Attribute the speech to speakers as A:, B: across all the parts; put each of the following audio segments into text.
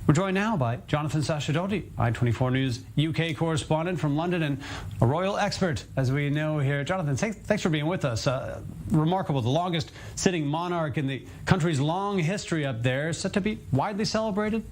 A: We're joined now by Jonathan Sacerdoti, I24 News UK correspondent from London and a royal expert, as we know here. Jonathan, thanks for being with us. Remarkable, the longest sitting monarch in the country's long history up there, set to be widely celebrated.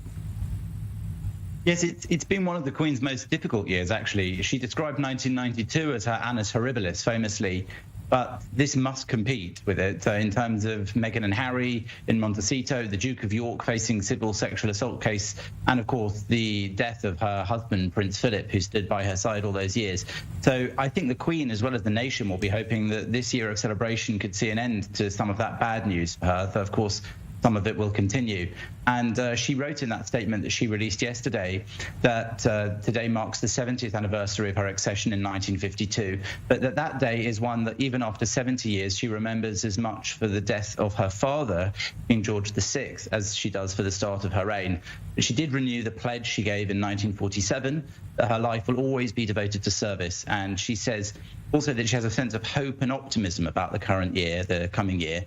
B: Yes, it's been one of the Queen's most difficult years, actually. She described 1992 as her annus horribilis, famously. But this must compete with it in terms of Meghan and Harry in Montecito, the Duke of York facing civil sexual assault case, and of course the death of her husband, Prince Philip, who stood by her side all those years. So I think the Queen, as well as the nation, will be hoping that this year of celebration could see an end to some of that bad news for her. Though, of course, some of it will continue. And she wrote in that statement that she released yesterday that today marks the 70th anniversary of her accession in 1952, but that day is one that even after 70 years, she remembers as much for the death of her father, King George VI, as she does for the start of her reign. But she did renew the pledge she gave in 1947 that her life will always be devoted to service. And she says also that she has a sense of hope and optimism about the current year, the coming year,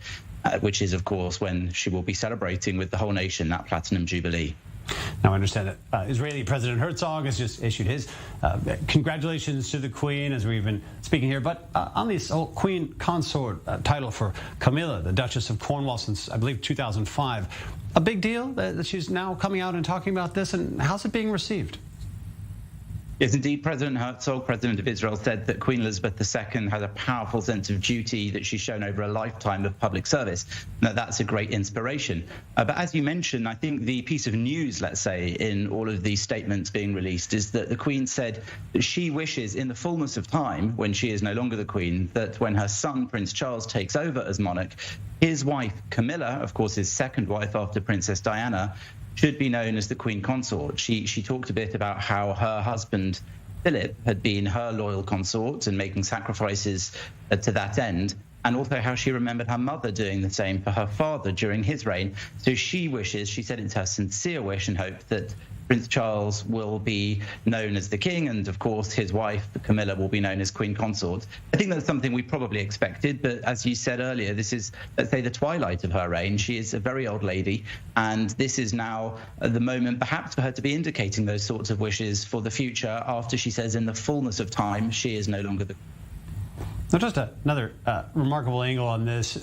B: which is, of course, when she will be celebrating with the whole nation that Platinum Jubilee.
A: Now, I understand that Israeli President Herzog has just issued his congratulations to the Queen, as we've been speaking here. But on this whole Queen Consort title for Camilla, the Duchess of Cornwall, since, I believe, 2005, a big deal that she's now coming out and talking about this, and how's it being received?
B: Yes, indeed. President Herzog, President of Israel, said that Queen Elizabeth II has a powerful sense of duty that she's shown over a lifetime of public service. Now, that's a great inspiration. But as you mentioned, I think the piece of news, let's say, in all of these statements being released is that the Queen said that she wishes in the fullness of time, when she is no longer the Queen, that when her son, Prince Charles, takes over as monarch, his wife, Camilla, of course, his second wife after Princess Diana, should be known as the Queen Consort. She talked a bit about how her husband, Philip, had been her loyal consort and making sacrifices to that end, and also how she remembered her mother doing the same for her father during his reign. So she wishes, she said it's her sincere wish and hope, that Prince Charles will be known as the king, and of course his wife, Camilla, will be known as Queen Consort. I think that's something we probably expected, but as you said earlier, this is, let's say, the twilight of her reign. She is a very old lady, and this is now the moment perhaps for her to be indicating those sorts of wishes for the future after she says in the fullness of time she is no longer the
A: Now, just another remarkable angle on this,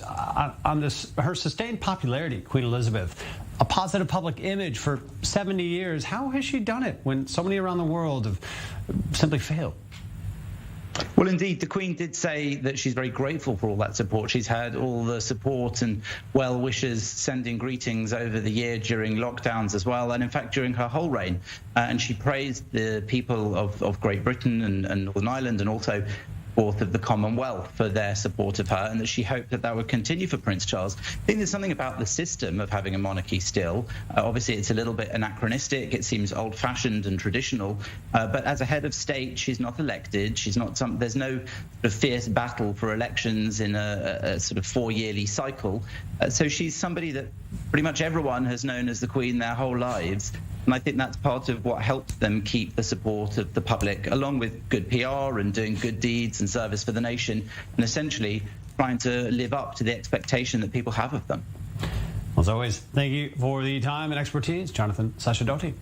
A: her sustained popularity, Queen Elizabeth, a positive public image for 70 years. How has she done it when so many around the world have simply failed?
B: Well, indeed, the Queen did say that she's very grateful for all that support. She's had all the support and well wishers sending greetings over the year during lockdowns as well, and in fact during her whole reign. And she praised the people of Great Britain and Northern Ireland, and also of the Commonwealth, for their support of her, and that she hoped that would continue for Prince Charles. I think there's something about the system of having a monarchy still. Obviously, it's a little bit anachronistic. It seems old-fashioned and traditional. But as a head of state, she's not elected. She's not there's no sort of fierce battle for elections in a sort of 4-yearly cycle. So she's somebody that pretty much everyone has known as the Queen their whole lives. And I think that's part of what helps them keep the support of the public, along with good PR and doing good deeds and service for the nation, and essentially trying to live up to the expectation that people have of them.
A: As always, thank you for the time and expertise, Jonathan Sacerdoti.